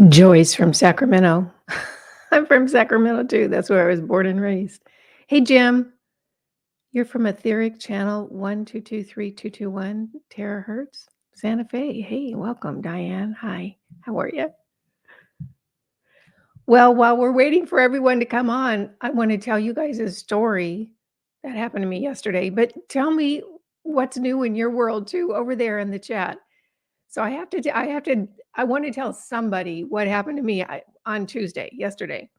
Joyce from Sacramento. I'm from Sacramento too. That's where I was born and raised. Hey, Jim, you're from Etheric Channel 1223221 terahertz, Santa Fe. Hey, welcome, Diane. Hi, how are you? Well, while we're waiting for everyone to come on, I want to tell you guys a story that happened to me yesterday. But tell me what's new in your world too over there in the chat. So I want to tell somebody what happened to me on Tuesday, yesterday.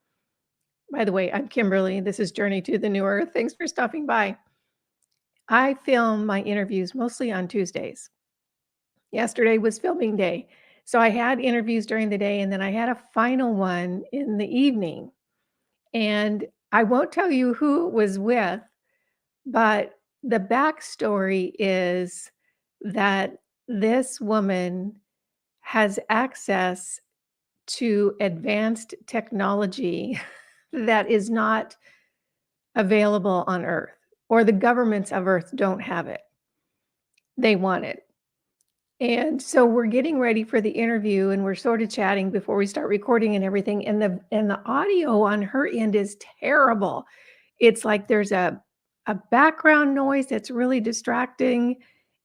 By the way, I'm Kimberly. This is Journey to the New Earth. Thanks for stopping by. I film my interviews mostly on Tuesdays. Yesterday was filming day. So I had interviews during the day and then I had a final one in the evening. And I won't tell you who it was with, but the backstory is that this woman has access to advanced technology that is not available on Earth, or the governments of Earth don't have it. They want it. And so we're getting ready for the interview and we're sort of chatting before we start recording and everything. And the audio on her end is terrible. It's like there's a background noise that's really distracting,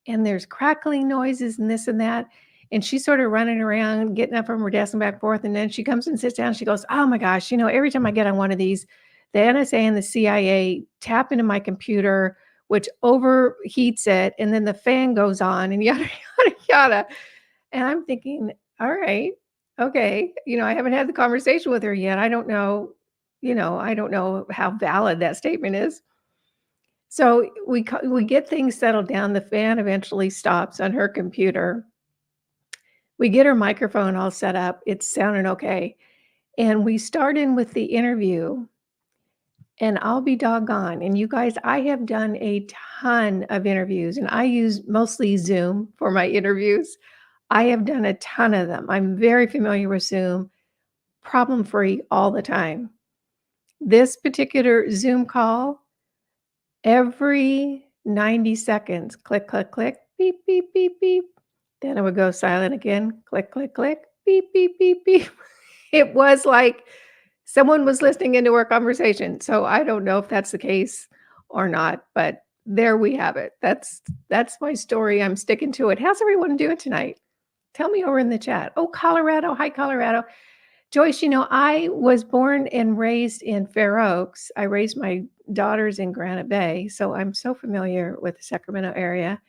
and there's crackling noises and this and that. And she's sort of running around, getting up from her desk and back and forth. And then she comes and sits down. She goes, "Oh my gosh, every time I get on one of these, the NSA and the CIA tap into my computer, which overheats it, and then the fan goes on and yada, yada, yada." And I'm thinking, all right, okay. I haven't had the conversation with her yet. I don't know, I don't know how valid that statement is. So we get things settled down. The fan eventually stops on her computer. We get her microphone all set up. It's sounding okay. And we start in with the interview. And I'll be doggone. And you guys, I have done a ton of interviews, and I use mostly Zoom for my interviews. I have done a ton of them. I'm very familiar with Zoom, problem free all the time. This particular Zoom call, every 90 seconds, click, click, click, beep, beep, beep, beep. Then it would go silent again, click, click, click, beep, beep, beep, beep. It was like someone was listening into our conversation. So I don't know if that's the case or not, but there we have it. That's my story. I'm sticking to it. How's everyone doing tonight? Tell me over in the chat. Oh, Colorado. Hi, Colorado. Joyce, I was born and raised in Fair Oaks. I raised my daughters in Granite Bay, so I'm so familiar with the Sacramento area.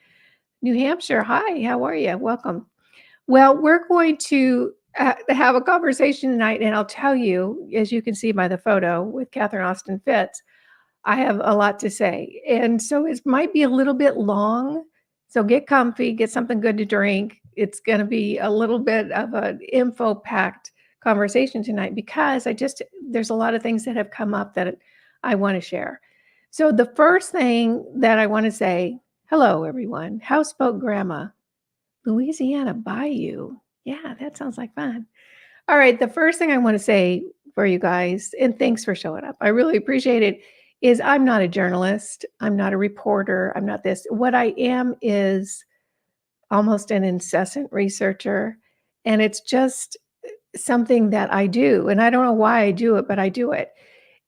New Hampshire, hi, how are you? Welcome. Well, we're going to have a conversation tonight, and I'll tell you, as you can see by the photo with Catherine Austin Fitz, I have a lot to say. And so it might be a little bit long. So get comfy, get something good to drink. It's going to be a little bit of an info-packed conversation tonight because there's a lot of things that have come up that I want to share. So the first thing that I want to say, hello, everyone. Houseboat Grandma, Louisiana Bayou. Yeah, that sounds like fun. All right, the first thing I want to say for you guys, and thanks for showing up, I really appreciate it, is I'm not a journalist. I'm not a reporter. I'm not this. What I am is almost an incessant researcher, and it's just something that I do. And I don't know why I do it, but I do it.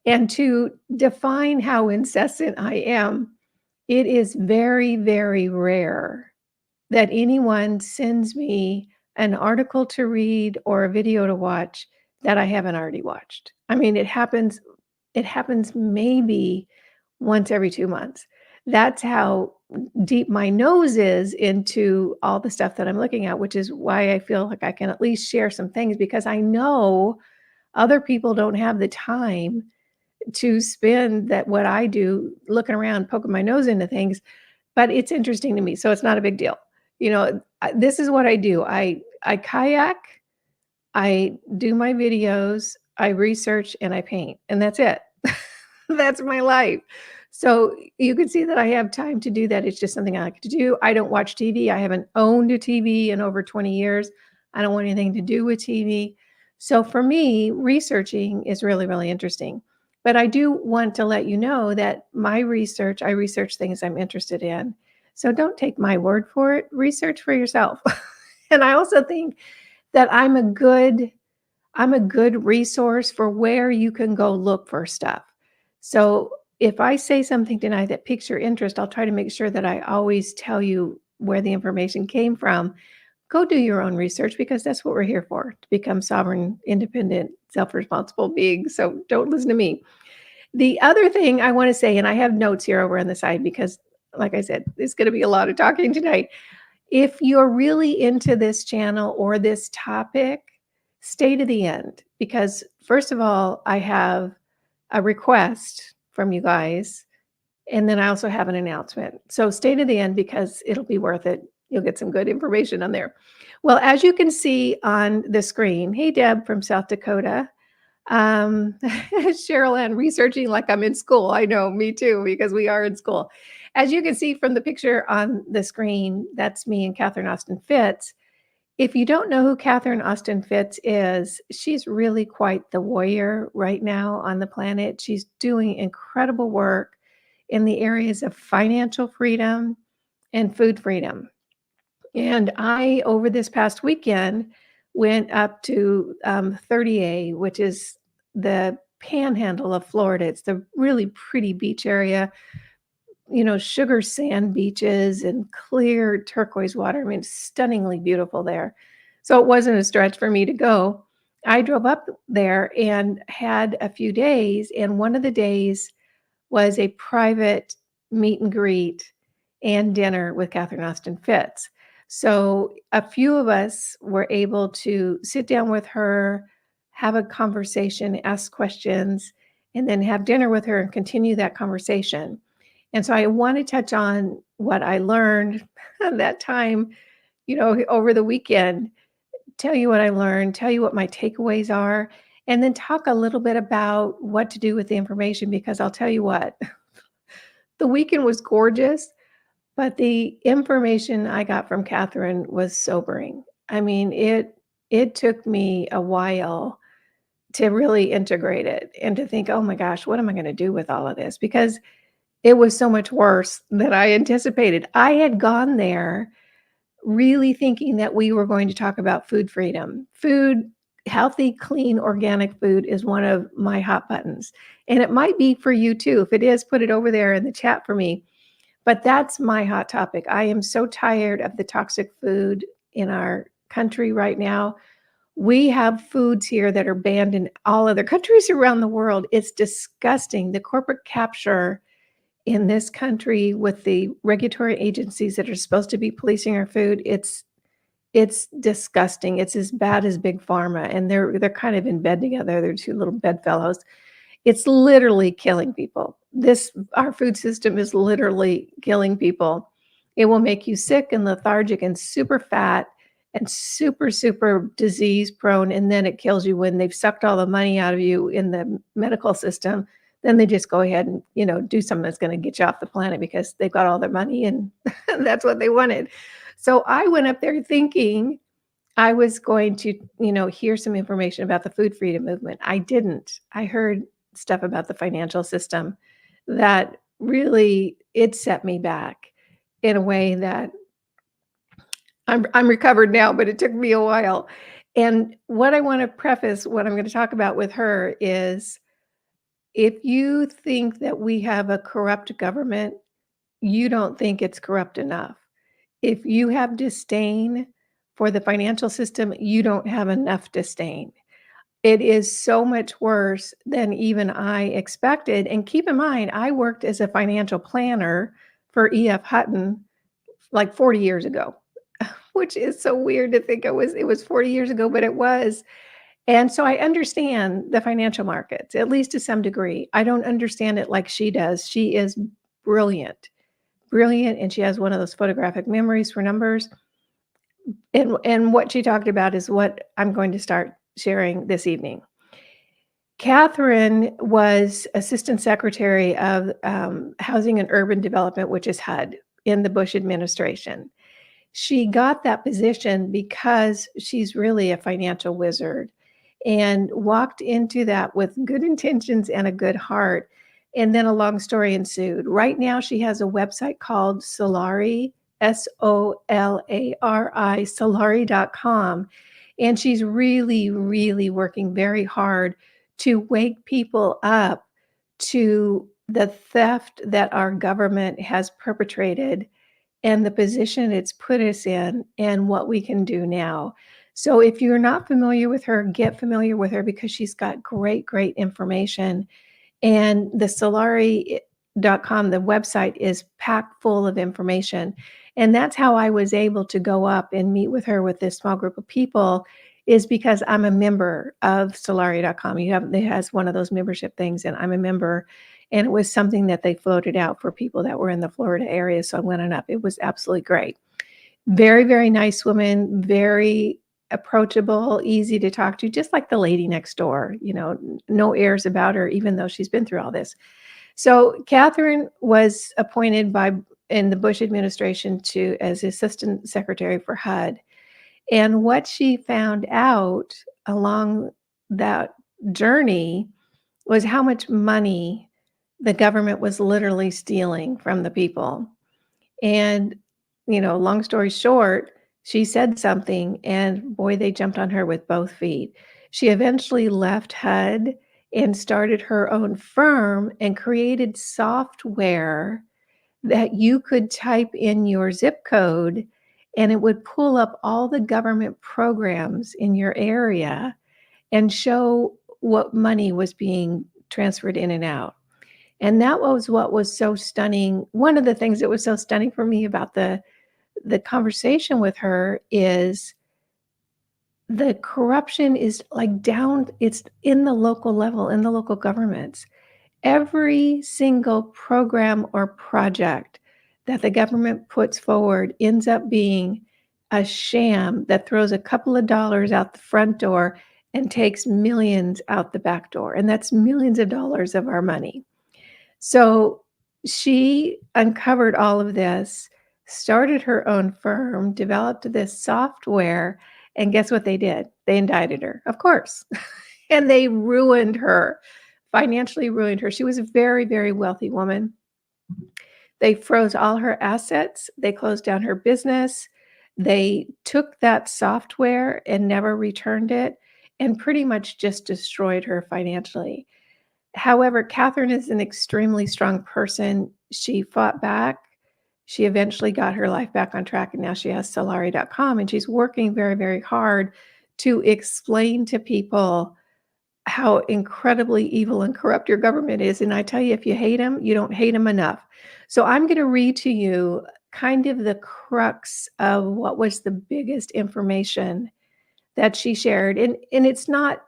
And to define how incessant I am, it is very, very rare that anyone sends me an article to read or a video to watch that I haven't already watched. I mean, it happens maybe once every 2 months. That's how deep my nose is into all the stuff that I'm looking at, which is why I feel like I can at least share some things, because I know other people don't have the time to spend that what I do looking around, poking my nose into things. But it's interesting to me, so it's not a big deal. This is what I do. I kayak, I do my videos, I research, and I paint, and that's it. That's my life. So you can see that I have time to do that. It's just something I like to do. I don't watch TV. I haven't owned a TV in over 20 years. I don't want anything to do with TV. So for me, researching is really, really interesting. But I do want to let you know that I research things I'm interested in. So don't take my word for it. Research for yourself. And I also think that I'm a good I'm a good resource for where you can go look for stuff. So if I say something tonight that piques your interest, I'll try to make sure that I always tell you where the information came from. Go do your own research because that's what we're here for, to become sovereign, independent, self-responsible beings. So don't listen to me. The other thing I want to say, and I have notes here over on the side because, like I said, there's going to be a lot of talking tonight. If you're really into this channel or this topic, stay to the end because, first of all, I have a request from you guys, and then I also have an announcement. So stay to the end because it'll be worth it. You'll get some good information on there. Well, as you can see on the screen, hey, Deb from South Dakota. Cheryl Ann researching like I'm in school. I know, me too, because we are in school. As you can see from the picture on the screen, that's me and Catherine Austin Fitts. If you don't know who Catherine Austin Fitts is, she's really quite the warrior right now on the planet. She's doing incredible work in the areas of financial freedom and food freedom. And I, over this past weekend, went up to 30A, which is the panhandle of Florida. It's the really pretty beach area, sugar sand beaches and clear turquoise water. I mean, stunningly beautiful there. So it wasn't a stretch for me to go. I drove up there and had a few days, and one of the days was a private meet and greet and dinner with Catherine Austin Fitts. So a few of us were able to sit down with her, have a conversation, ask questions, and then have dinner with her and continue that conversation. And so I want to touch on what I learned that time, over the weekend, tell you what I learned, tell you what my takeaways are, and then talk a little bit about what to do with the information because I'll tell you what, the weekend was gorgeous, but the information I got from Catherine was sobering. I mean, it took me a while to really integrate it and to think, "Oh my gosh, what am I gonna do with all of this?" Because it was so much worse than I anticipated. I had gone there really thinking that we were going to talk about food freedom. Food, healthy, clean, organic food is one of my hot buttons. And it might be for you too. If it is, put it over there in the chat for me. But that's my hot topic. I am so tired of the toxic food in our country right now. We have foods here that are banned in all other countries around the world. It's disgusting. The corporate capture in this country with the regulatory agencies that are supposed to be policing our food, it's disgusting. It's as bad as big pharma, and they're kind of in bed together. They're two little bedfellows. It's literally killing people. Our food system is literally killing people. It will make you sick and lethargic and super fat and super, super disease prone. And then it kills you when they've sucked all the money out of you in the medical system. Then they just go ahead and, do something that's going to get you off the planet because they've got all their money and that's what they wanted. So I went up there thinking I was going to, hear some information about the food freedom movement. I didn't. I heard stuff about the financial system that really it set me back in a way that I'm recovered now, but it took me a while. And what I want to preface what I'm going to talk about with her is if you think that we have a corrupt government, you don't think it's corrupt enough. If you have disdain for the financial system, you don't have enough disdain. It is so much worse than even I expected. And keep in mind, I worked as a financial planner for E.F. Hutton like 40 years ago, which is so weird to think it was 40 years ago, but it was. And so I understand the financial markets, at least to some degree. I don't understand it like she does. She is brilliant, brilliant, and she has one of those photographic memories for numbers. And what she talked about is what I'm going to start sharing this evening. Catherine was Assistant Secretary of Housing and Urban Development, which is HUD, in the Bush administration. She got that position because she's really a financial wizard and walked into that with good intentions and a good heart. And then a long story ensued. Right now, she has a website called Solari, Solari, Solari.com. And she's really, really working very hard to wake people up to the theft that our government has perpetrated and the position it's put us in and what we can do now. So if you're not familiar with her, get familiar with her because she's got great, great information. And the Solari.com, the website is packed full of information. And that's how I was able to go up and meet with her with this small group of people is because I'm a member of Solari.com. It has one of those membership things, and I'm a member. And it was something that they floated out for people that were in the Florida area. So I went on up. It was absolutely great. Very, very nice woman, very approachable, easy to talk to, just like the lady next door, no airs about her, even though she's been through all this. So Catherine was appointed in the Bush administration as Assistant Secretary for HUD. And what she found out along that journey was how much money the government was literally stealing from the people. And, long story short, she said something and boy, they jumped on her with both feet. She eventually left HUD and started her own firm and created software that you could type in your zip code and it would pull up all the government programs in your area and show what money was being transferred in and out. And that was what was so stunning. One of the things that was so stunning for me about the conversation with her is the corruption is like down, it's in the local level, in the local governments. Every single program or project that the government puts forward ends up being a sham that throws a couple of dollars out the front door and takes millions out the back door. And that's millions of dollars of our money. So she uncovered all of this, started her own firm, developed this software, and guess what they did? They indicted her, of course. And they ruined her, financially ruined her. She was a very, very wealthy woman. They froze all her assets. They closed down her business. They took that software and never returned it and pretty much just destroyed her financially. However, Catherine is an extremely strong person. She fought back. She eventually got her life back on track, and now she has Solari.com, and she's working very, very hard to explain to people how incredibly evil and corrupt your government is. And I tell you, if you hate them, you don't hate them enough. So I'm going to read to you kind of the crux of what was the biggest information that she shared. And it's not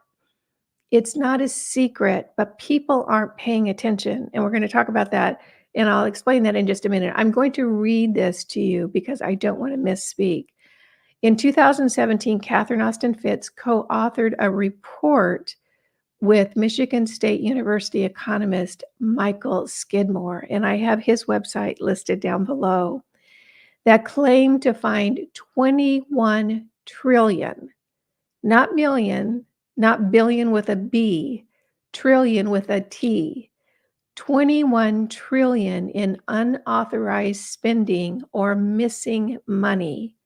a secret, but people aren't paying attention. And we're going to talk about that. And I'll explain that in just a minute. I'm going to read this to you because I don't want to misspeak. In 2017, Catherine Austin Fitts co-authored a report with Michigan State University economist Michael Skidmore, and I have his website listed down below, that claimed to find 21 trillion, not million, not billion with a B, trillion with a T, 21 trillion in unauthorized spending or missing money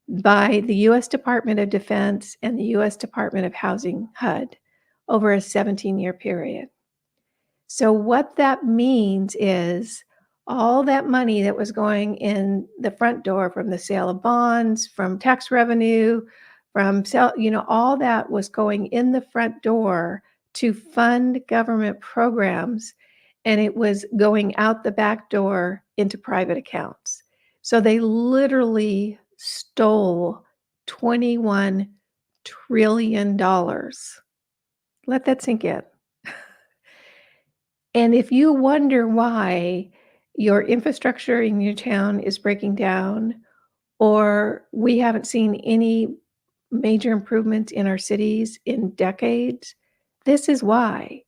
by the U.S. Department of Defense and the U.S. Department of Housing, HUD, over a 17-year period. So what that means is all that money that was going in the front door from the sale of bonds, from tax revenue, from all that was going in the front door to fund government programs, and it was going out the back door into private accounts. So they literally stole $21 trillion. Let that sink in. And if you wonder why your infrastructure in your town is breaking down, or we haven't seen any major improvements in our cities in decades, this is why.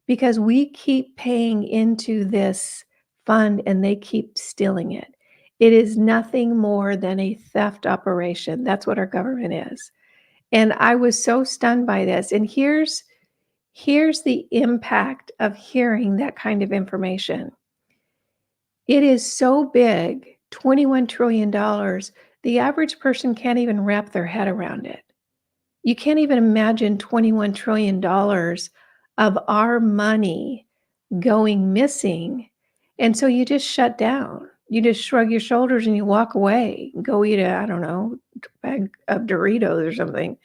Because we keep paying into this fund and they keep stealing it. It is nothing more than a theft operation. That's what our government is. And I was so stunned by this. And here's the impact of hearing that kind of information. It is so big, $21 trillion, the average person can't even wrap their head around it. You can't even imagine $21 trillion of our money going missing, and so you just shut down. You just shrug your shoulders and you walk away, go eat a, I don't know, bag of Doritos or something,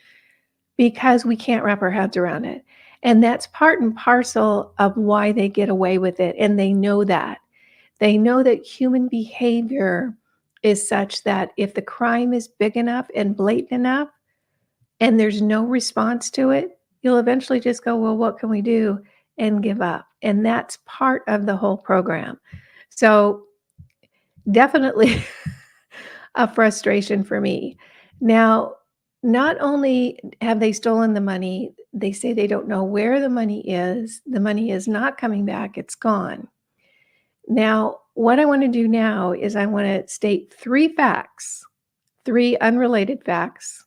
because we can't wrap our heads around it. And that's part and parcel of why they get away with it, and they know that. They know that human behavior is such that if the crime is big enough and blatant enough and there's no response to it, you'll eventually just go, "Well, what can we do?" and give up. And that's part of the whole program. So, definitely a frustration for me. Now, not only have they stolen the money, they say they don't know where the money is. The money is not coming back, it's gone. Now, what I want to do now is I want to state three facts, three unrelated facts,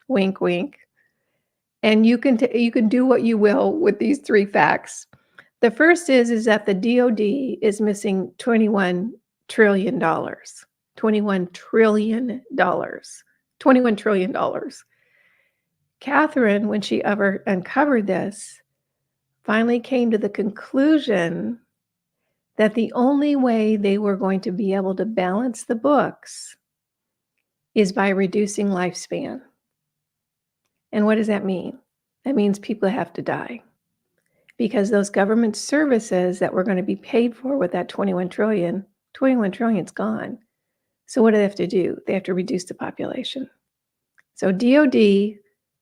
wink, wink, and you can do what you will with these three facts. The first is that the DoD is missing $21 trillion. $21 trillion. $21 trillion. Catherine, when she ever uncovered this, finally came to the conclusion that the only way they were going to be able to balance the books is by reducing lifespan. And what does that mean? That means people have to die, because those government services that were going to be paid for with that 21 trillion, 21 trillion's gone. So what do they have to do? They have to reduce the population. So DoD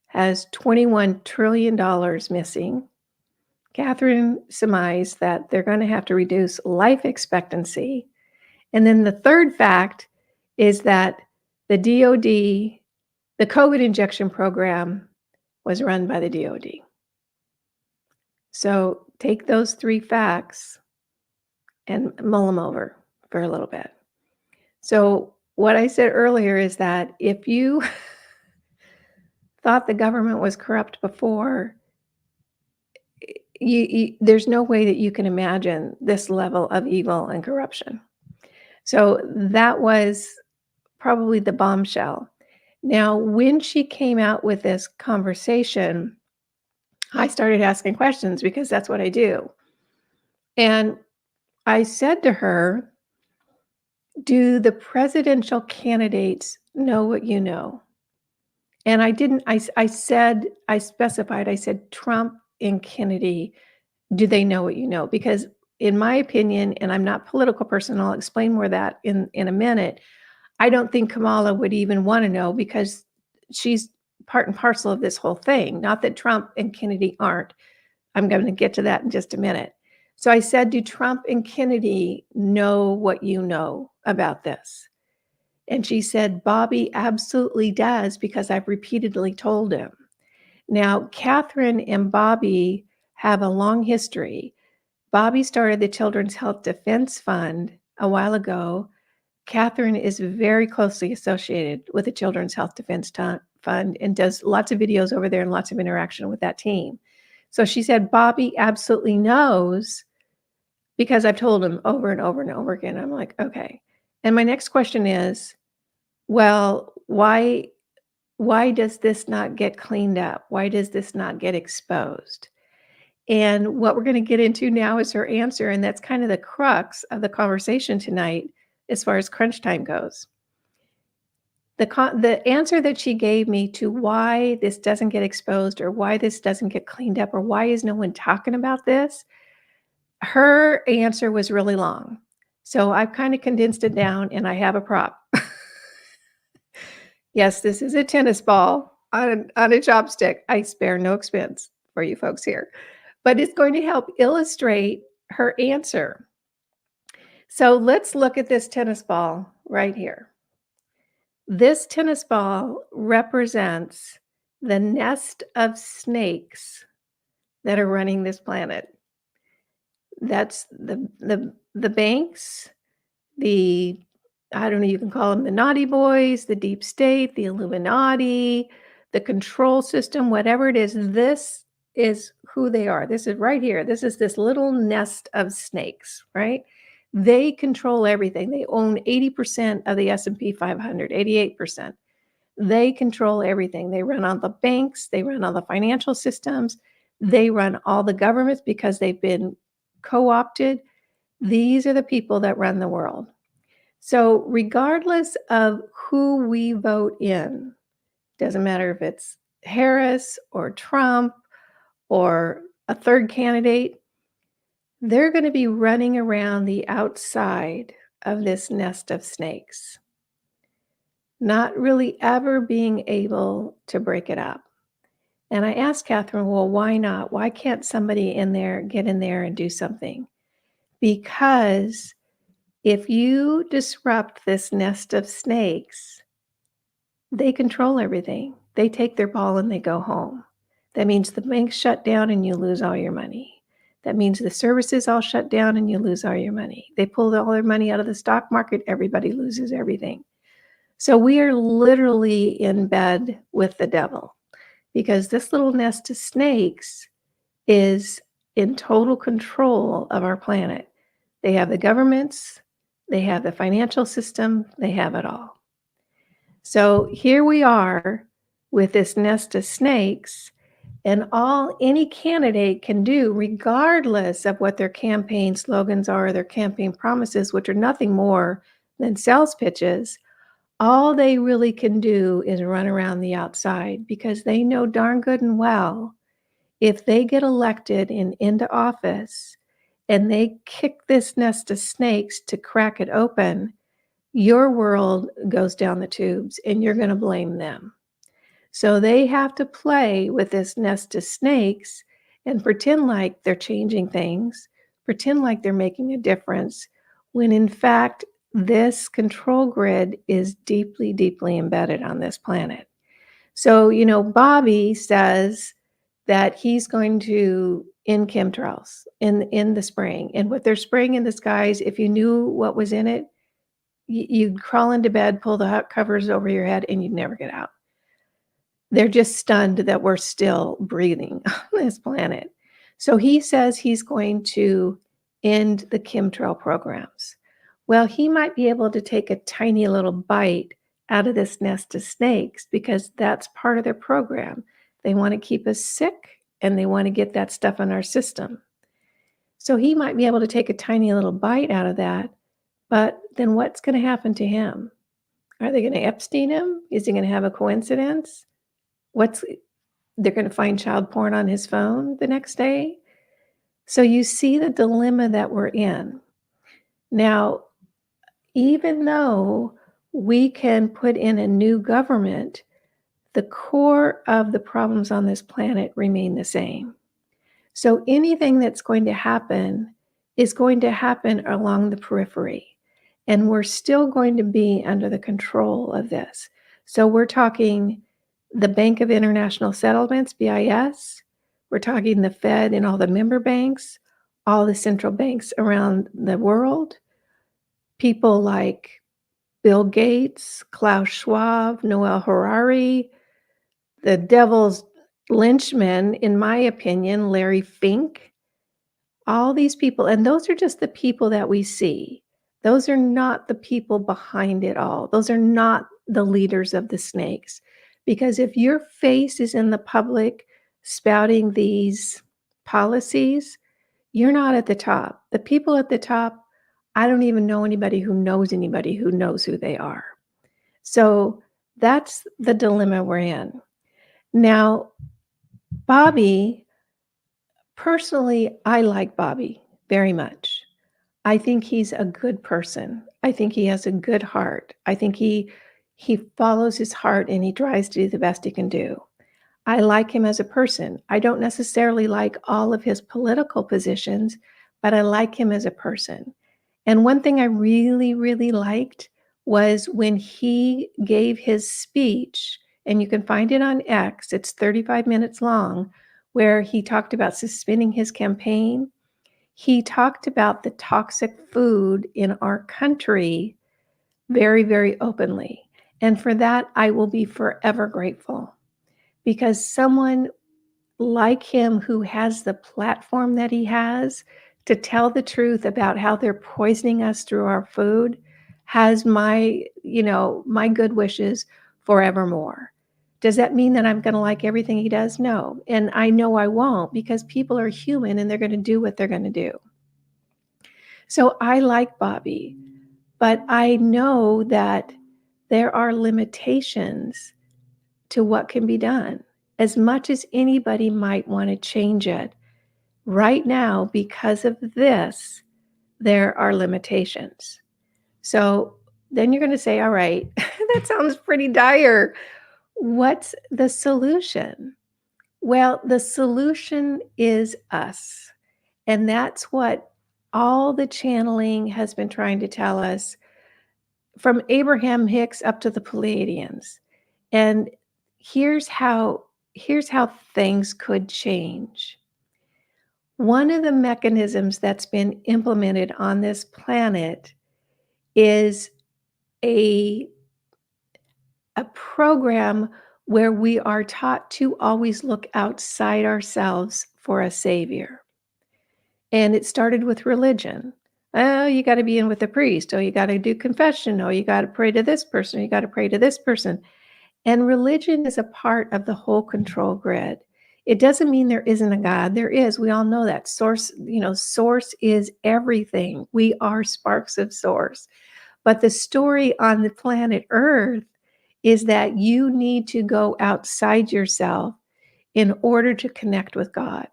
has $21 trillion missing. Catherine surmised that they're going to have to reduce life expectancy. And then the third fact is that the DoD, the COVID injection program was run by the DoD. So take those three facts and mull them over for a little bit. So what I said earlier is that if you thought the government was corrupt before, there's no way that you can imagine this level of evil and corruption. So that was probably the bombshell. Now, when she came out with this conversation, I started asking questions because that's what I do. And I said to her, "Do the presidential candidates know what you know?" And I didn't, I said, I specified, I said, Trump and Kennedy, do they know what you know? Because in my opinion, and I'm not a political person, I'll explain more of that in a minute, I don't think Kamala would even want to know, because she's part and parcel of this whole thing. Not that Trump and Kennedy aren't. I'm going to get to that in just a minute. So I said, do Trump and Kennedy know what you know about this? And she said, Bobby absolutely does, because I've repeatedly told him. Now, Catherine and Bobby have a long history. Bobby started the Children's Health Defense Fund a while ago. Catherine is very closely associated with the Children's Health Defense Fund and does lots of videos over there and lots of interaction with that team. So she said, Bobby absolutely knows, because I've told him over and over and over again. I'm like, okay. And my next question is, well, why does this not get cleaned up? Why does this not get exposed? And what we're going to get into now is her answer, and that's kind of the crux of the conversation tonight as far as crunch time goes. The answer that she gave me to why this doesn't get exposed, or why this doesn't get cleaned up, or why is no one talking about this, her answer was really long. So I've kind of condensed it down, and I have a prop. Yes, this is a tennis ball on a chopstick. I spare no expense for you folks here, but it's going to help illustrate her answer. So let's look at this tennis ball right here. This tennis ball represents the nest of snakes that are running this planet. That's the banks, I don't know, you can call them the naughty boys, the deep state, the Illuminati, the control system, whatever it is. This is who they are. This is right here. This is this little nest of snakes, right? They control everything. They own 80% of the S&P 500, 88%. They control everything. They run all the banks, they run all the financial systems, they run all the governments because they've been co-opted. These are the people that run the world. So, regardless of who we vote in, doesn't matter if it's Harris or Trump or a third candidate, they're going to be running around the outside of this nest of snakes, not really ever being able to break it up. And I asked Catherine, well, why not? Why can't somebody in there get in there and do something? Because if you disrupt this nest of snakes, they control everything. They take their ball and they go home. That means the banks shut down and you lose all your money. That means the services all shut down and you lose all your money. They pull all their money out of the stock market, everybody loses everything. So we are literally in bed with the devil because this little nest of snakes is in total control of our planet. They have the governments, they have the financial system, they have it all. So here we are with this nest of snakes, and all any candidate can do, regardless of what their campaign slogans are, their campaign promises, which are nothing more than sales pitches, all they really can do is run around the outside because they know darn good and well if they get elected and into office and they kick this nest of snakes to crack it open, your world goes down the tubes and you're going to blame them. So they have to play with this nest of snakes and pretend like they're changing things, pretend like they're making a difference, when in fact, this control grid is deeply, deeply embedded on this planet. So, Bobby says that he's going to end chemtrails in the spring. And what they're spraying in the skies, if you knew what was in it, you'd crawl into bed, pull the hot covers over your head, and you'd never get out. They're just stunned that we're still breathing on this planet. So he says he's going to end the chemtrail programs. Well, he might be able to take a tiny little bite out of this nest of snakes because that's part of their program. They want to keep us sick and they want to get that stuff in our system. So he might be able to take a tiny little bite out of that, but then what's going to happen to him? Are they going to Epstein him? Is he going to have a coincidence? They're going to find child porn on his phone the next day? So you see the dilemma that we're in. Now, even though we can put in a new government, the core of the problems on this planet remain the same. So anything that's going to happen is going to happen along the periphery. And we're still going to be under the control of this. So we're talking the Bank of International Settlements, BIS. We're talking the Fed and all the member banks, all the central banks around the world. People like Bill Gates, Klaus Schwab, Noel Harari, the devil's lynchman, in my opinion, Larry Fink, all these people. And those are just the people that we see. Those are not the people behind it all. Those are not the leaders of the snakes. Because if your face is in the public spouting these policies, you're not at the top. The people at the top, I don't even know anybody who knows who they are. So that's the dilemma we're in. Now, Bobby, personally, I like Bobby very much. I think he's a good person. I think he has a good heart. I think he follows his heart and he tries to do the best he can do. I like him as a person. I don't necessarily like all of his political positions, but I like him as a person. And one thing I really, really liked was when he gave his speech, and you can find it on X, it's 35 minutes long, where he talked about suspending his campaign. He talked about the toxic food in our country very, very openly. And for that, I will be forever grateful because someone like him who has the platform that he has to tell the truth about how they're poisoning us through our food has my good wishes forevermore. Does that mean that I'm going to like everything he does? No. And I know I won't because people are human and they're going to do what they're going to do. So I like Bobby, but I know that there are limitations to what can be done. As much as anybody might want to change it, right now, because of this, there are limitations. So then you're going to say, all right, that sounds pretty dire. What's the solution? Well, the solution is us. And that's what all the channeling has been trying to tell us from Abraham Hicks up to the Pleiadians. And here's how here's how things could change. One of the mechanisms that's been implemented on this planet is a a program where we are taught to always look outside ourselves for a savior. And it started with religion. Oh, you got to be in with the priest. Oh, you got to do confession. Oh, you got to pray to this person. You got to pray to this person. And religion is a part of the whole control grid. It doesn't mean there isn't a God. There is. We all know that. Source is everything. We are sparks of source. But the story on the planet Earth is that you need to go outside yourself in order to connect with God,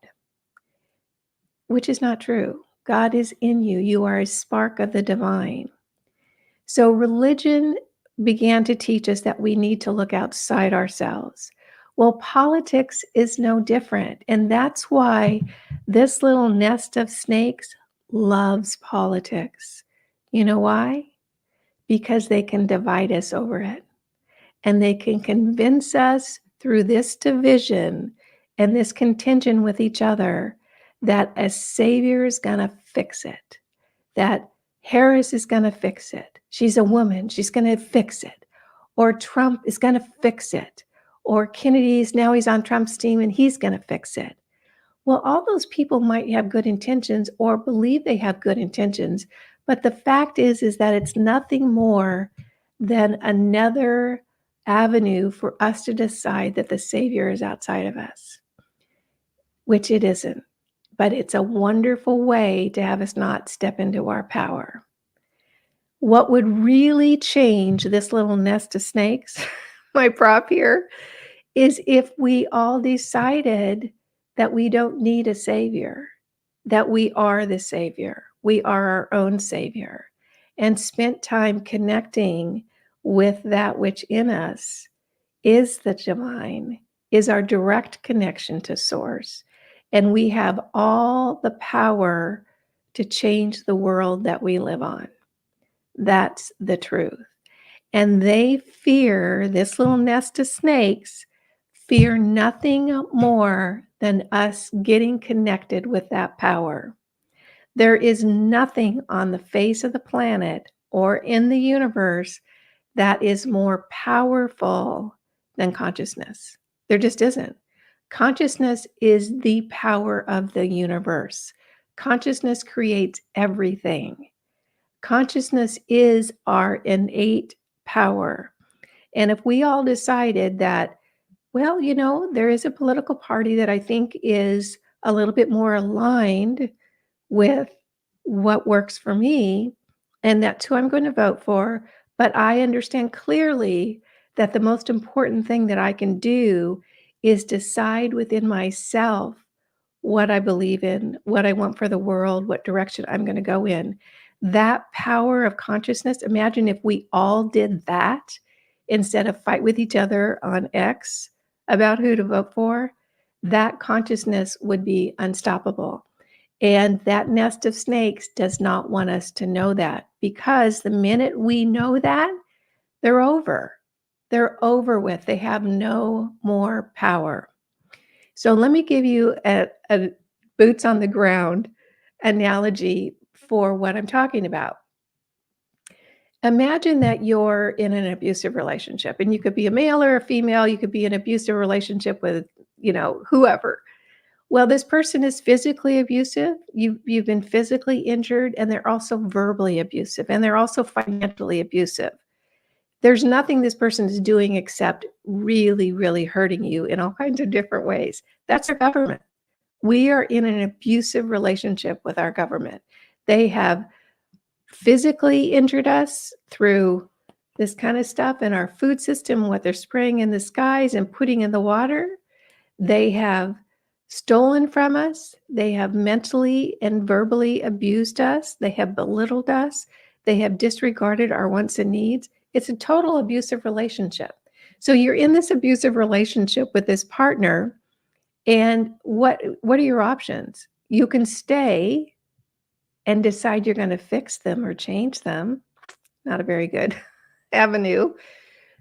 which is not true. God is in you. You are a spark of the divine. So religion began to teach us that we need to look outside ourselves. Well, politics is no different. And that's why this little nest of snakes loves politics. You know why? Because they can divide us over it. And they can convince us through this division and this contention with each other that a savior is going to fix it, that Harris is going to fix it. She's a woman. She's going to fix it. Or Trump is going to fix it. Or Kennedy's, now he's on Trump's team and he's going to fix it. Well, all those people might have good intentions or believe they have good intentions. But the fact is that it's nothing more than another avenue for us to decide that the Savior is outside of us, which it isn't. But it's a wonderful way to have us not step into our power. What would really change this little nest of snakes, my prop here, is if we all decided that we don't need a savior, that we are the savior, we are our own savior, and spent time connecting with that which in us is the divine, is our direct connection to source. And we have all the power to change the world that we live on. That's the truth. And they fear, this little nest of snakes, fear nothing more than us getting connected with that power. There is nothing on the face of the planet or in the universe that is more powerful than consciousness. There just isn't. Consciousness is the power of the universe. Consciousness creates everything. Consciousness is our innate power. And if we all decided that, well, there is a political party that I think is a little bit more aligned with what works for me, and that's who I'm going to vote for. But I understand clearly that the most important thing that I can do is decide within myself what I believe in, what I want for the world, what direction I'm going to go in. That power of consciousness, imagine if we all did that instead of fight with each other on X about who to vote for, that consciousness would be unstoppable. And that nest of snakes does not want us to know that, because the minute we know that, they're over. They're over with. They have no more power. So let me give you a boots on the ground analogy for what I'm talking about. Imagine that you're in an abusive relationship, and you could be a male or a female. You could be in an abusive relationship with, whoever. Well, this person is physically abusive. You've been physically injured, and they're also verbally abusive, and they're also financially abusive. There's nothing this person is doing except really, really hurting you in all kinds of different ways. That's our government. We are in an abusive relationship with our government. They have physically injured us through this kind of stuff in our food system, what they're spraying in the skies and putting in the water. They have stolen from us. They have mentally and verbally abused us. They have belittled us. They have disregarded our wants and needs. It's a total abusive relationship. So you're in this abusive relationship with this partner, and what are your options? You can stay and decide you're going to fix them or change them. Not a very good avenue.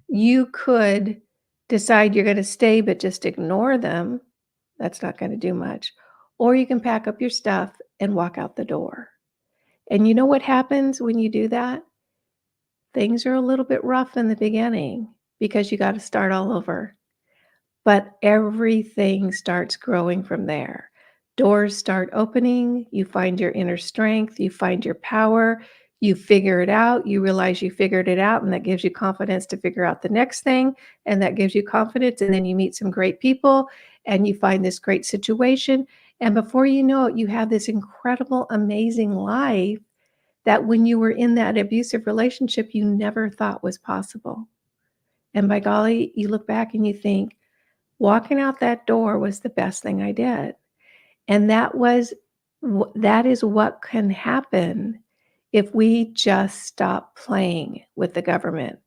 You could decide you're going to stay but just ignore them. That's not going to do much. Or you can pack up your stuff and walk out the door. And you know what happens when you do that? Things are a little bit rough in the beginning because you got to start all over. But everything starts growing from there. Doors start opening, you find your inner strength, you find your power, you figure it out, you realize you figured it out, and that gives you confidence to figure out the next thing, and that gives you confidence, and then you meet some great people, and you find this great situation, and before you know it, you have this incredible, amazing life that when you were in that abusive relationship, you never thought was possible. And by golly, you look back and you think, walking out that door was the best thing I did. And that is what can happen if we just stop playing with the government,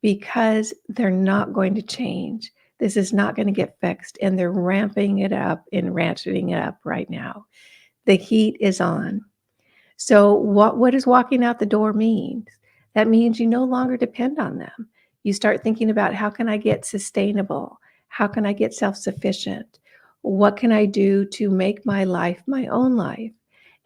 because they're not going to change. This is not going to get fixed, and they're ramping it up and ratcheting it up right now. The heat is on. So what does walking out the door mean? That means you no longer depend on them. You start thinking about, how can I get sustainable? How can I get self-sufficient? What can I do to make my life my own life?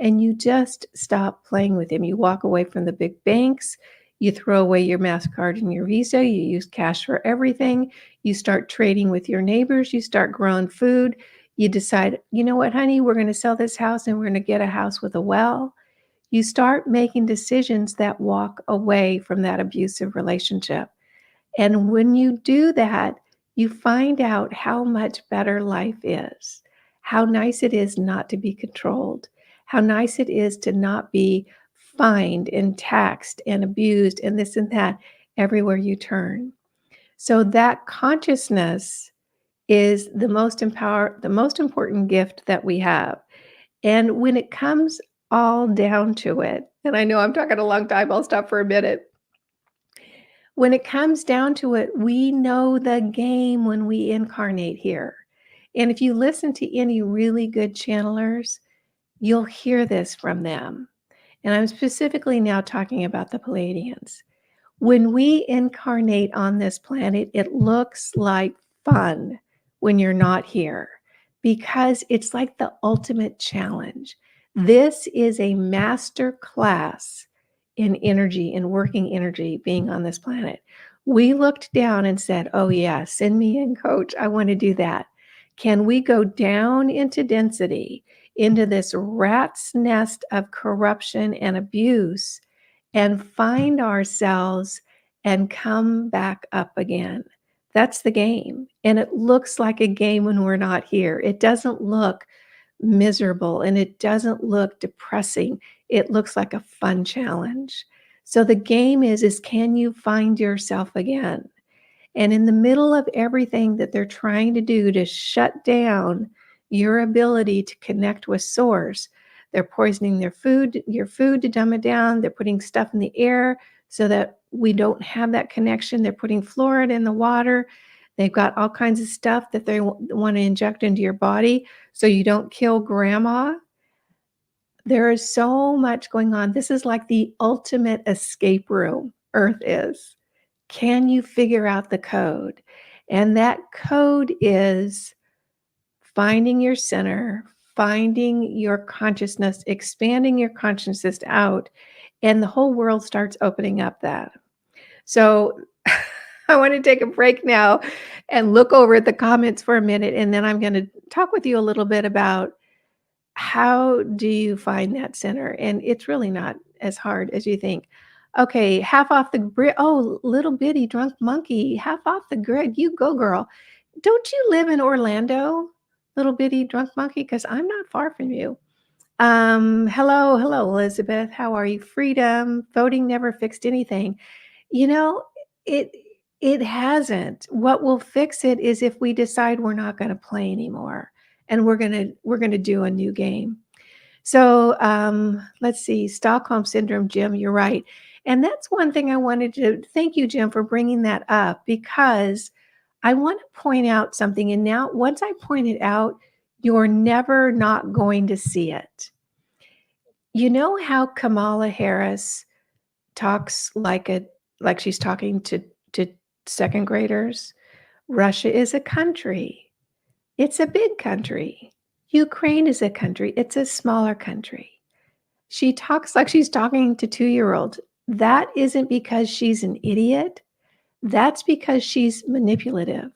And you just stop playing with them. You walk away from the big banks. You throw away your MasterCard and your Visa. You use cash for everything. You start trading with your neighbors. You start growing food. You decide, you know what, honey, we're going to sell this house and we're going to get a house with a well. You start making decisions that walk away from that abusive relationship. And when you do that, you find out how much better life is, how nice it is not to be controlled, how nice it is to not be fined and taxed and abused and this and that everywhere you turn. So that consciousness is the most important gift that we have. And when it comes all down to it, and I know I'm talking a long time, I'll stop for a minute. When it comes down to it, we know the game when we incarnate here. And if you listen to any really good channelers, you'll hear this from them. And I'm specifically now talking about the Palladians. When we incarnate on this planet, it looks like fun when you're not here, because it's like the ultimate challenge. This is a master class in energy, in working energy, being on this planet. We looked down and said, oh yeah, send me in, coach. I want to do that. Can we go down into density, into this rat's nest of corruption and abuse, and find ourselves and come back up again? That's the game. And it looks like a game when we're not here. It doesn't look miserable and it doesn't look depressing. It looks like a fun challenge. So the game is can you find yourself again? And in the middle of everything that they're trying to do to shut down your ability to connect with source, they're poisoning your food to dumb it down. They're putting stuff in the air so that we don't have that connection. They're putting fluoride in the water. They've got all kinds of stuff that they want to inject into your body so you don't kill grandma. There is so much going on. This is like the ultimate escape room, Earth is. Can you figure out the code? And that code is finding your center, finding your consciousness, expanding your consciousness out, and the whole world starts opening up that. So I want to take a break now and look over at the comments for a minute, and then I'm going to talk with you a little bit about how do you find that center. And it's really not as hard as you think. Okay, half off the grid. Oh, little bitty drunk monkey, half off the grid. You go, girl. Don't you live in Orlando, little bitty drunk monkey? Because I'm not far from you. Hello, hello, Elizabeth. How are you? Freedom. Voting never fixed anything. You know, it it hasn't. What will fix it is if we decide we're not going to play anymore and we're gonna do a new game. So let's see, Stockholm syndrome, Jim. You're right, and that's one thing I wanted to thank you, Jim, for bringing that up because I want to point out something. And now, once I point it out, you're never not going to see it. You know how Kamala Harris talks like she's talking to second graders? Russia is a country. It's a big country. Ukraine is a country. It's a smaller country. She talks like she's talking to 2-year-olds. That isn't because she's an idiot. That's because she's manipulative.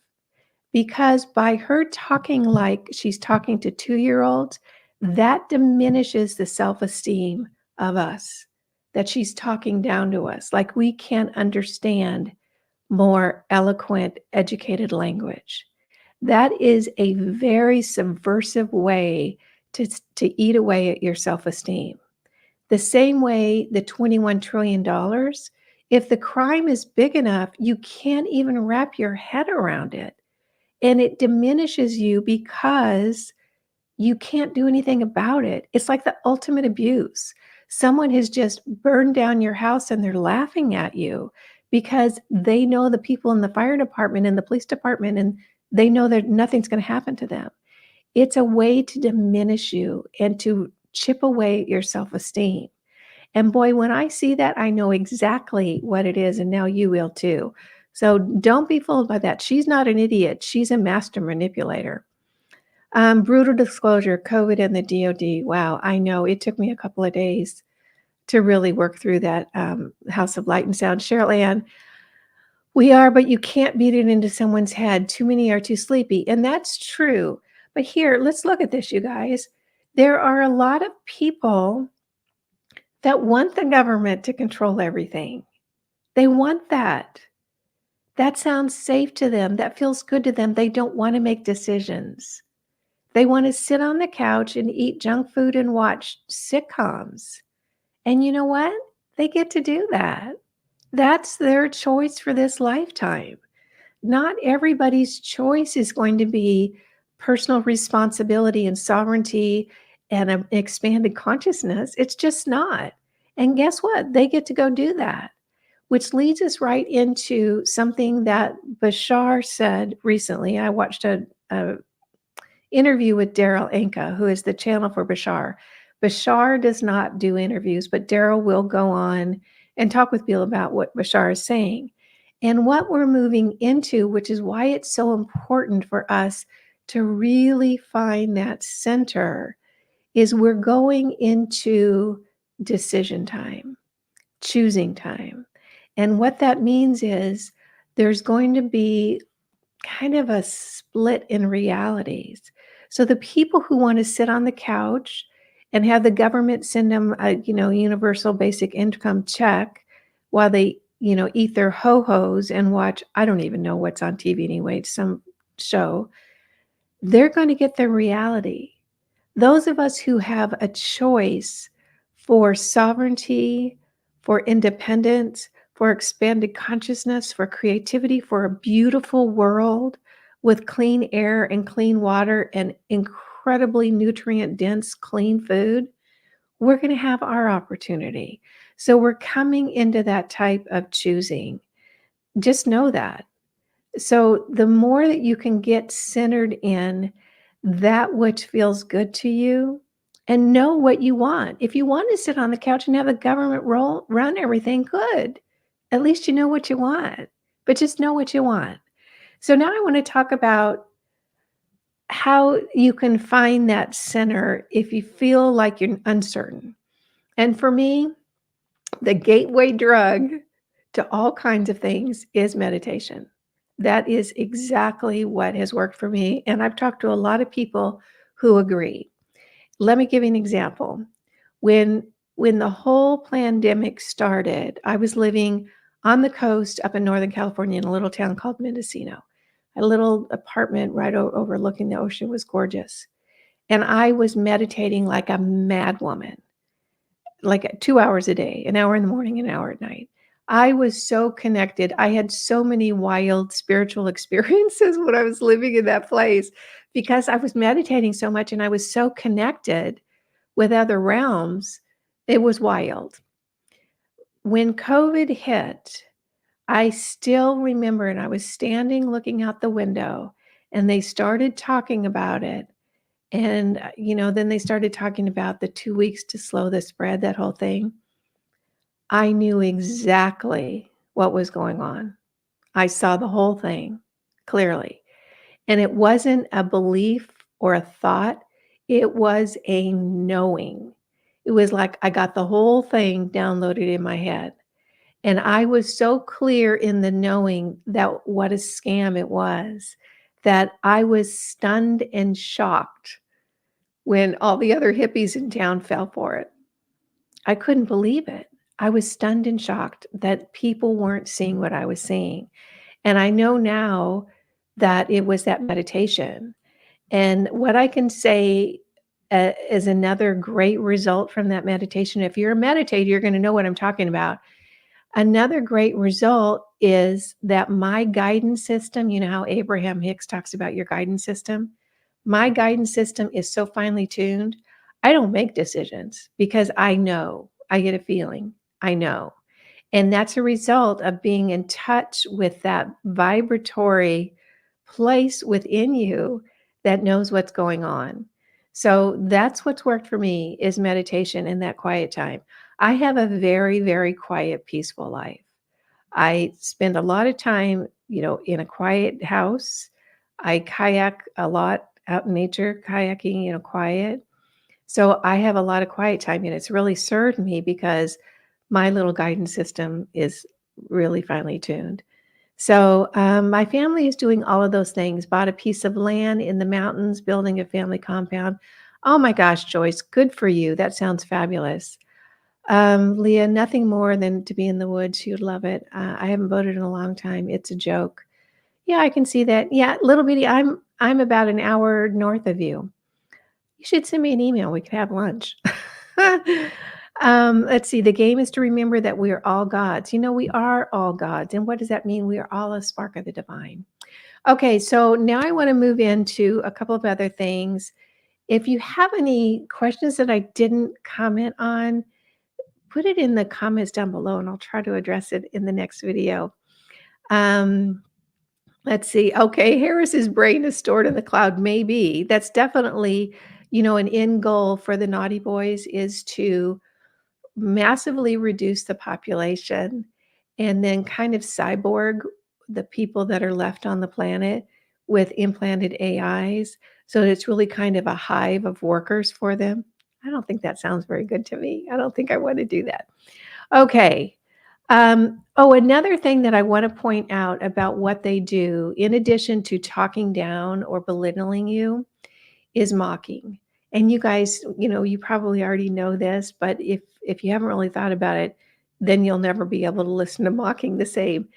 Because by her talking like she's talking to 2-year-olds, that diminishes the self-esteem of us, that she's talking down to us, like we can't understand more eloquent, educated language. That is a very subversive way to eat away at your self-esteem. The same way the $21 trillion, if the crime is big enough, you can't even wrap your head around it. And it diminishes you because you can't do anything about it. It's like the ultimate abuse. Someone has just burned down your house and they're laughing at you because they know the people in the fire department and the police department, and they know that nothing's going to happen to them. It's a way to diminish you and to chip away at your self esteem. And boy, when I see that, I know exactly what it is. And now you will too. So don't be fooled by that. She's not an idiot, she's a master manipulator. Brutal disclosure, COVID and the DOD. Wow, I know it took me a couple of days to really work through that. House of Light and Sound. Cheryl Ann, we are, but you can't beat it into someone's head. Too many are too sleepy. And that's true. But here, let's look at this, you guys. There are a lot of people that want the government to control everything. They want that. That sounds safe to them. That feels good to them. They don't want to make decisions. They want to sit on the couch and eat junk food and watch sitcoms. And you know what? They get to do that. That's their choice for this lifetime. Not everybody's choice is going to be personal responsibility and sovereignty and an expanded consciousness. It's just not. And guess what? They get to go do that, which leads us right into something that Bashar said recently. I watched a interview with Daryl Anka, who is the channel for Bashar. Bashar does not do interviews, but Daryl will go on and talk with Bill about what Bashar is saying. And what we're moving into, which is why it's so important for us to really find that center, is we're going into decision time, choosing time. And what that means is there's going to be kind of a split in realities. So the people who want to sit on the couch and have the government send them a, universal basic income check while they, eat their ho-hos and watch, I don't even know what's on TV anyway, some show, they're going to get their reality. Those of us who have a choice for sovereignty, for independence, for expanded consciousness, for creativity, for a beautiful world with clean air and clean water and incredibly nutrient dense, clean food, we're going to have our opportunity. So we're coming into that type of choosing. Just know that. So the more that you can get centered in that which feels good to you and know what you want. If you want to sit on the couch and have the government run everything, good. At least you know what you want, but just know what you want. So now I want to talk about how you can find that center if you feel like you're uncertain. And for me, the gateway drug to all kinds of things is meditation. That is exactly what has worked for me. And I've talked to a lot of people who agree. Let me give you an example. When when the whole pandemic started, I was living on the coast up in Northern California in a little town called Mendocino. A little apartment right overlooking the ocean. Was gorgeous. And I was meditating like a mad woman, like 2 hours a day, an hour in the morning, an hour at night. I was so connected. I had so many wild spiritual experiences when I was living in that place because I was meditating so much and I was so connected with other realms. It was wild. When COVID hit, I still remember, and I was standing looking out the window, and they started talking about it. And, then they started talking about the 2 weeks to slow the spread, that whole thing. I knew exactly what was going on. I saw the whole thing clearly. And it wasn't a belief or a thought, it was a knowing. It was like I got the whole thing downloaded in my head. And I was so clear in the knowing that what a scam it was, that I was stunned and shocked when all the other hippies in town fell for it. I couldn't believe it. I was stunned and shocked that people weren't seeing what I was seeing. And I know now that it was that meditation. And what I can say is another great result from that meditation. If you're a meditator, you're going to know what I'm talking about. Another great result is that my guidance system, you know how Abraham Hicks talks about your guidance system? My guidance system is so finely tuned. I don't make decisions because I know, I get a feeling, I know. And that's a result of being in touch with that vibratory place within you that knows what's going on. So that's what's worked for me is meditation and that quiet time. I have a very, very quiet, peaceful life. I spend a lot of time, in a quiet house. I kayak a lot out in nature, kayaking, quiet. So I have a lot of quiet time, and it's really served me because my little guidance system is really finely tuned. So my family is doing all of those things. Bought a piece of land in the mountains, building a family compound. Oh my gosh, Joyce, good for you. That sounds fabulous. Leah, nothing more than to be in the woods. You'd love it. I haven't voted in a long time. It's a joke. Yeah, I can see that. Yeah, little bitty. I'm about an hour north of you. You should send me an email. We could have lunch. Let's see. The game is to remember that we are all gods. We are all gods. And what does that mean? We are all a spark of the divine. Okay, so now I want to move into a couple of other things. If you have any questions that I didn't comment on, put it in the comments down below and I'll try to address it in the next video. Um, let's see. Okay, Harris's brain is stored in the cloud. Maybe. That's definitely, an end goal for the naughty boys is to massively reduce the population and then kind of cyborg the people that are left on the planet with implanted AIs. So it's really kind of a hive of workers for them. I don't think that sounds very good to me. I don't think I want to do that. Okay. Another thing that I want to point out about what they do, in addition to talking down or belittling you, is mocking. And you guys, you probably already know this, but if you haven't really thought about it, then you'll never be able to listen to mocking the same.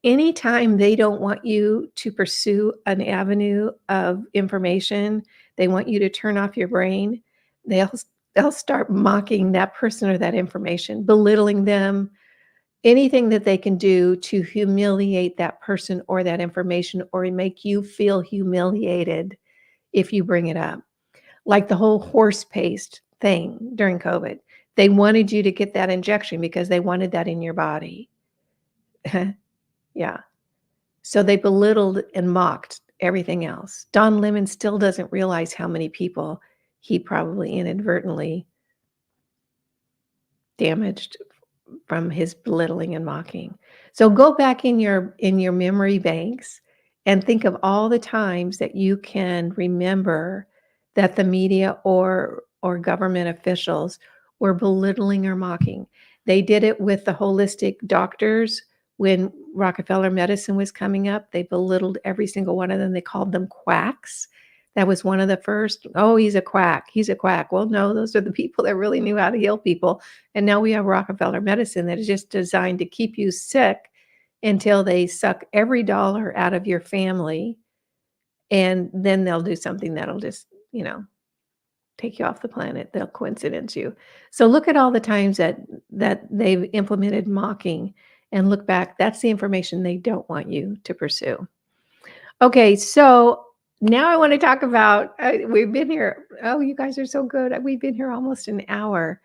Anytime they don't want you to pursue an avenue of information, they want you to turn off your brain, they'll they'll start mocking that person or that information, belittling them, anything that they can do to humiliate that person or that information or make you feel humiliated if you bring it up. Like the whole horse paste thing during COVID. They wanted you to get that injection because they wanted that in your body. Yeah. So they belittled and mocked everything else. Don Lemon still doesn't realize how many people he probably inadvertently damaged from his belittling and mocking. So go back in your memory banks and think of all the times that you can remember that the media or government officials were belittling or mocking. They did it with the holistic doctors when Rockefeller medicine was coming up. They belittled every single one of them. They called them quacks. That was one of the first, "Oh, he's a quack. He's a quack." Well, no, those are the people that really knew how to heal people. And now we have Rockefeller medicine that is just designed to keep you sick until they suck every dollar out of your family, and then they'll do something that'll just, take you off the planet. They'll coincidence you. So look at all the times that they've implemented mocking and look back. That's the information they don't want you to pursue. Okay, so now I want to talk about we've been here. Oh, you guys are so good. We've been here almost an hour.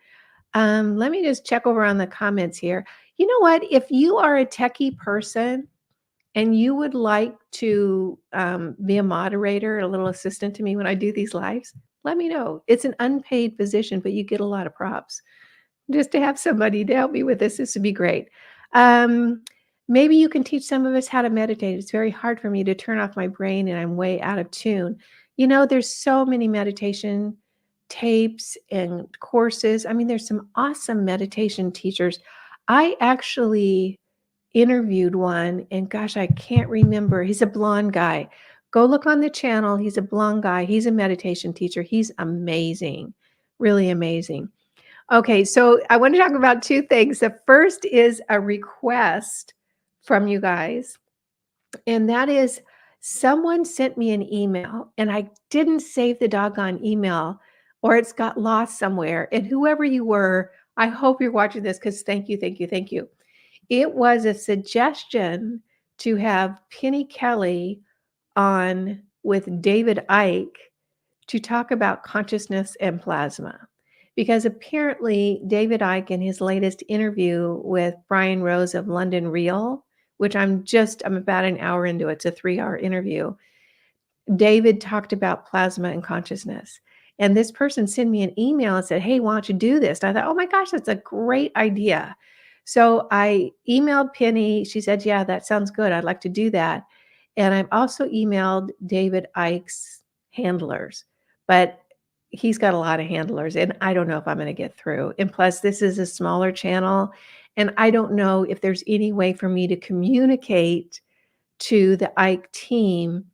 Let me just check over on the comments here. You know what? If you are a techie person and you would like to be a moderator, a little assistant to me when I do these lives, let me know. It's an unpaid position, but you get a lot of props. Just to have somebody to help me with this would be great. Um, Maybe you can teach some of us how to meditate. It's very hard for me to turn off my brain and I'm way out of tune. There's so many meditation tapes and courses. I mean, there's some awesome meditation teachers. I actually interviewed one, and gosh, I can't remember. He's a blonde guy. Go look on the channel. He's a blonde guy. He's a meditation teacher. He's amazing, really amazing. Okay, so I want to talk about two things. The first is a request from you guys, and that is someone sent me an email, and I didn't save the doggone email, or it's got lost somewhere. And whoever you were, I hope you're watching this because thank you, thank you, thank you. It was a suggestion to have Penny Kelly on with David Icke to talk about consciousness and plasma. Because apparently, David Icke, in his latest interview with Brian Rose of London Real, which I'm about an hour into it, it's a 3-hour interview. David talked about plasma and consciousness. And this person sent me an email and said, "Hey, why don't you do this?" And I thought, "Oh my gosh, that's a great idea." So I emailed Penny. She said, "Yeah, that sounds good. I'd like to do that." And I've also emailed David Icke's handlers, but he's got a lot of handlers, and I don't know if I'm going to get through. And plus, this is a smaller channel, and I don't know if there's any way for me to communicate to the Icke team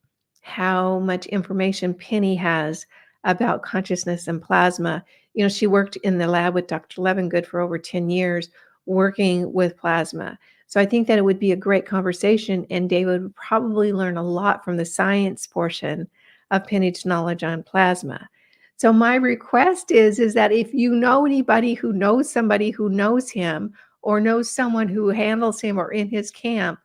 how much information Penny has about consciousness and plasma. She worked in the lab with Dr. Levengood for over 10 years working with plasma. So I think that it would be a great conversation, and David would probably learn a lot from the science portion of Penny's knowledge on plasma. So my request is that if you know anybody who knows somebody who knows him or knows someone who handles him or in his camp,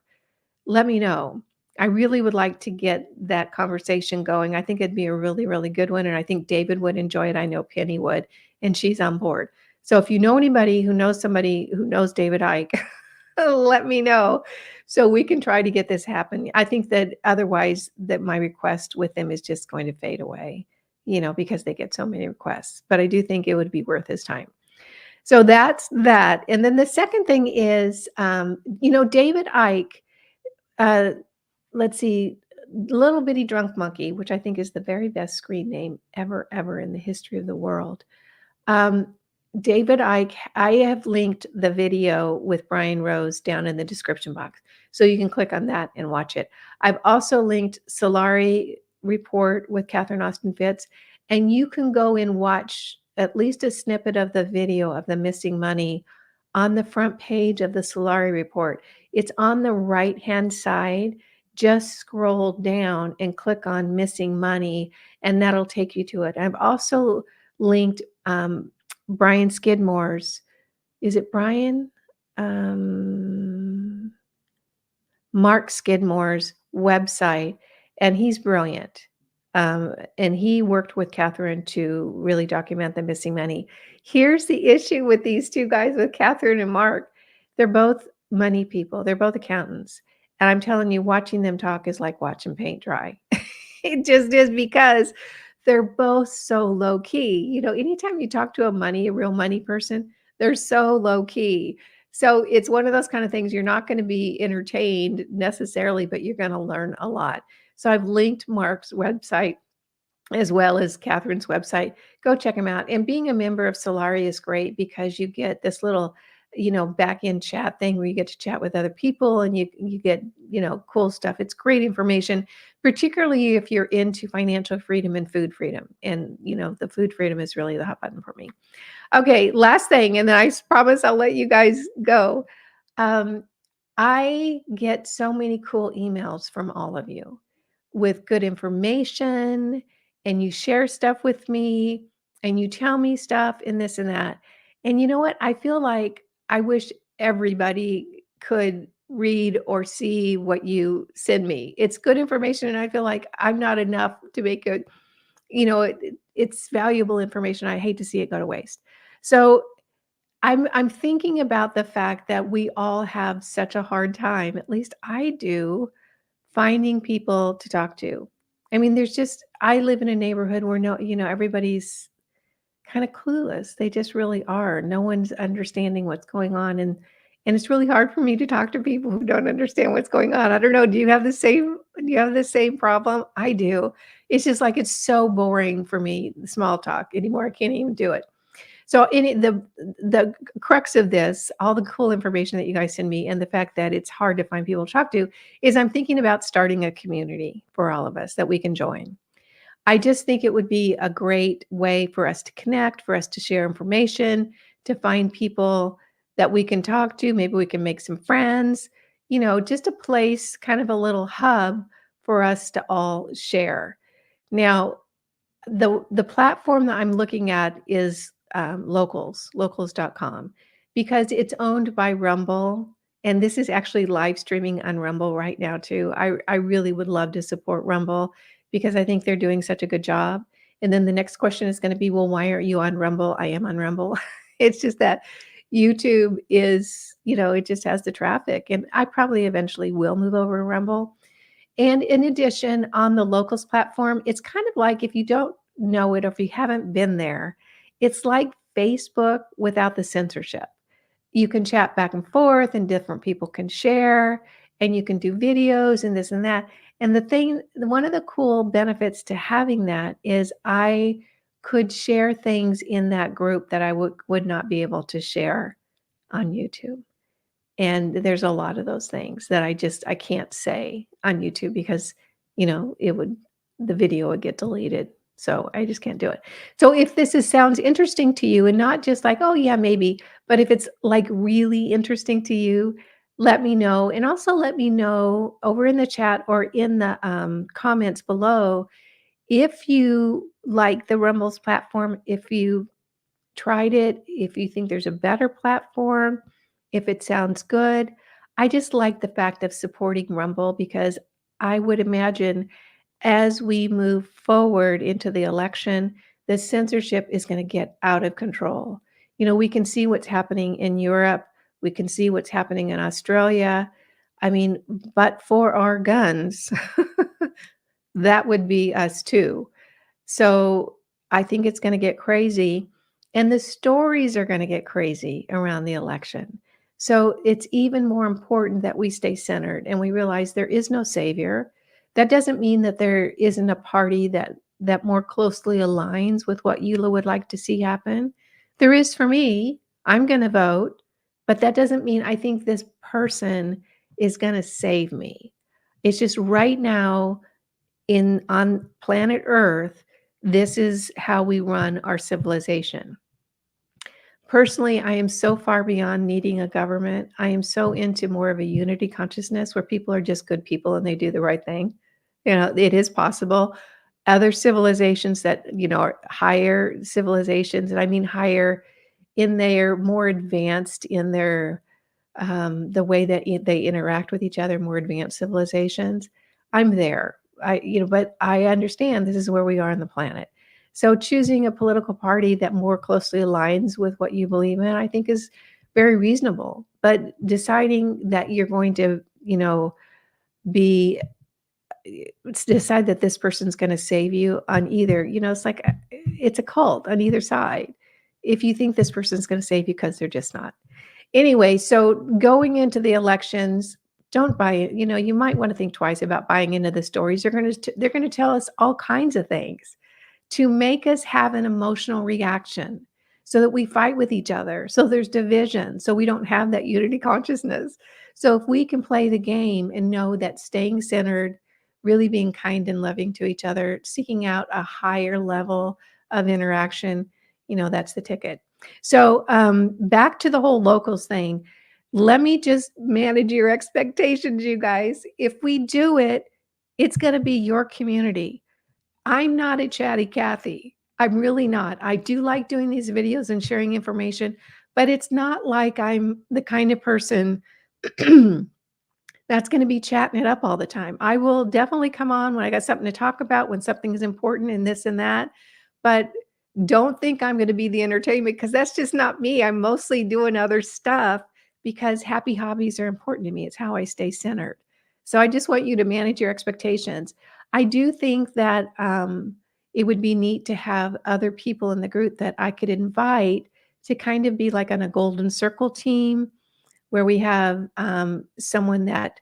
let me know. I really would like to get that conversation going. I think it'd be a really, really good one, and I think David would enjoy it. I know Penny would, and she's on board. So if you know anybody who knows somebody who knows David Icke, let me know so we can try to get this happen. I think that otherwise that my request with them is just going to fade away, because they get so many requests. But I do think it would be worth his time. So that's that. And then the second thing is, David Icke, uh, let's see, Little Bitty Drunk Monkey, which I think is the very best screen name ever in the history of the world. David Icke, I have linked the video with Brian Rose down in the description box. So you can click on that and watch it. I've also linked Solari Report with Catherine Austin Fitts, and you can go and watch at least a snippet of the video of the missing money on the front page of the Solari Report. It's on the right-hand side. Just scroll down and click on missing money, and that'll take you to it. I've also linked Brian Skidmore's, is it Brian? Mark Skidmore's website, and he's brilliant. And he worked with Catherine to really document the missing money. Here's the issue with these two guys, with Catherine and Mark. They're both money people. They're both accountants. And I'm telling you, watching them talk is like watching paint dry. It just is, because they're both so low key. Anytime you talk to a real money person, they're so low key. So it's one of those kind of things, you're not going to be entertained necessarily, but you're going to learn a lot. So I've linked Mark's website as well as Catherine's website. Go check them out. And being a member of Solari is great because you get this little back in chat thing where you get to chat with other people and you get, cool stuff. It's great information, particularly if you're into financial freedom and food freedom. And, the food freedom is really the hot button for me. Okay, last thing, and then promise I'll let you guys go. Um, I get so many cool emails from all of you with good information, and you share stuff with me, and you tell me stuff and this and that. And you know what? I feel like I wish everybody could read or see what you send me. It's good information, and I feel like I'm not enough to make it, it's valuable information. I hate to see it go to waste. So I'm thinking about the fact that we all have such a hard time, at least I do, finding people to talk to. I mean, I live in a neighborhood where everybody's kind of clueless. They just really are. No one's understanding what's going on, and it's really hard for me to talk to people who don't understand what's going on. I don't know. Do you have the same problem? I do. It's just like it's so boring for me, small talk anymore. I can't even do it. So the crux of this, all the cool information that you guys send me and the fact that it's hard to find people to talk to is I'm thinking about starting a community for all of us that we can join. I just think it would be a great way for us to connect, for us to share information, to find people that we can talk to. Maybe we can make some friends, just a place, kind of a little hub for us to all share. Now, the platform that I'm looking at is locals.com, because it's owned by Rumble. And this is actually live streaming on Rumble right now, too. I really would love to support Rumble because I think they're doing such a good job. And then the next question is going to be, well, why aren't you on Rumble? I am on Rumble. It's just that YouTube is, it just has the traffic. And I probably eventually will move over to Rumble. And in addition, on the Locals platform, it's kind of like, if you don't know it or if you haven't been there, it's like Facebook without the censorship. You can chat back and forth, and different people can share, and you can do videos and this and that. And one of the cool benefits to having that is I could share things in that group that I would not be able to share on YouTube. And there's a lot of those things that I can't say on YouTube because, the video would get deleted. So I just can't do it. So if sounds interesting to you, and not just like, oh yeah, maybe, but if it's like really interesting to you, let me know. And also let me know over in the chat or in the comments below if you like the Rumbles platform, if you tried it, if you think there's a better platform, if it sounds good. I just like the fact of supporting Rumble because I would imagine as we move forward into the election, the censorship is going to get out of control. We can see what's happening in Europe. We can see what's happening in Australia. I mean, but for our guns, that would be us too. So I think it's going to get crazy, and the stories are going to get crazy around the election. So it's even more important that we stay centered and we realize there is no savior. That doesn't mean that there isn't a party that more closely aligns with what you would like to see happen. There is for me. I'm going to vote, but that doesn't mean I think this person is going to save me. It's just right now on planet Earth, this is how we run our civilization. Personally, I am so far beyond needing a government. I am so into more of a unity consciousness where people are just good people and they do the right thing. It is possible. Other civilizations that, are higher civilizations, and I mean higher in their more advanced in their the way that they interact with each other, more advanced civilizations. I'm there. But I understand this is where we are on the planet. So choosing a political party that more closely aligns with what you believe in, I think is very reasonable. But deciding that you're going to, be decide that this person's going to save you on either, it's like it's a cult on either side. If you think this person's going to save you, because they're just not. Anyway, so going into the elections, don't buy it. You might want to think twice about buying into the stories. They're going to tell us all kinds of things to make us have an emotional reaction. so that we fight with each other. So there's division. So we don't have that unity consciousness. So if we can play the game and know that staying centered, really being kind and loving to each other, seeking out a higher level of interaction, that's the ticket. So back to the whole locals thing. Let me just manage your expectations, you guys. If we do it, it's going to be your community. I'm not a chatty Cathy. I'm really not. I do like doing these videos and sharing information, but it's not like I'm the kind of person that's going to be chatting it up all the time. I will definitely come on when I got something to talk about, when something is important and this and that, but don't think I'm going to be the entertainment, because that's just not me. I'm mostly doing other stuff because happy hobbies are important to me. It's how I stay centered. So I just want you to manage your expectations. I do think that it would be neat to have other people in the group that I could invite to kind of be like on a golden circle team, where we have someone that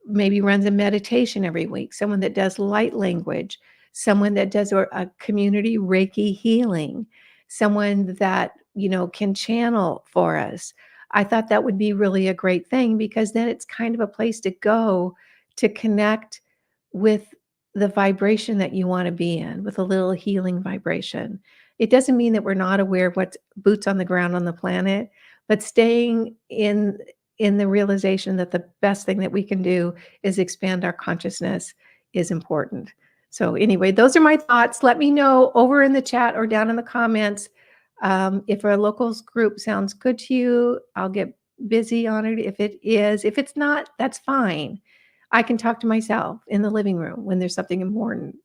maybe runs a meditation every week, someone that does light language, someone that does a community Reiki healing, someone that, can channel for us. I thought that would be really a great thing, because then it's kind of a place to go to connect with the vibration that you want to be in, with a little healing vibration. It doesn't mean that we're not aware of what's boots on the ground on the planet, but staying in the realization that the best thing that we can do is expand our consciousness is important. So anyway, those are my thoughts. Let me know over in the chat or down in the comments if our locals group sounds good to you. I'll get busy on it if it is. If it's not, that's fine. I can talk to myself in the living room when there's something important.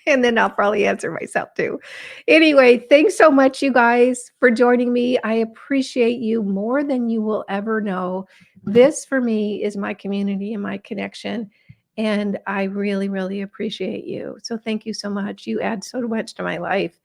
And then I'll probably answer myself too. Anyway, thanks so much, you guys, for joining me. I appreciate you more than you will ever know. This, for me, is my community and my connection. And I really, really appreciate you. So thank you so much. You add so much to my life.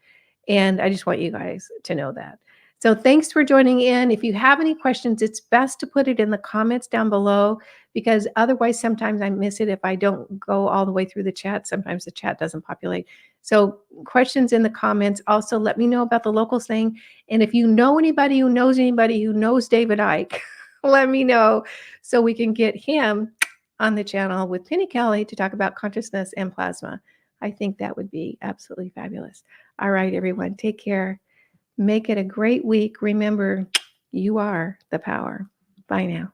And I just want you guys to know that. So thanks for joining in. If you have any questions, it's best to put it in the comments down below, because otherwise sometimes I miss it if I don't go all the way through the chat. Sometimes the chat doesn't populate. So questions in the comments. Also, let me know about the locals thing. And if you know anybody who knows David Icke, let me know so we can get him on the channel with Penny Kelly to talk about consciousness and plasma. I think that would be absolutely fabulous. All right, everyone, take care. Make it a great week. Remember, you are the power. Bye now.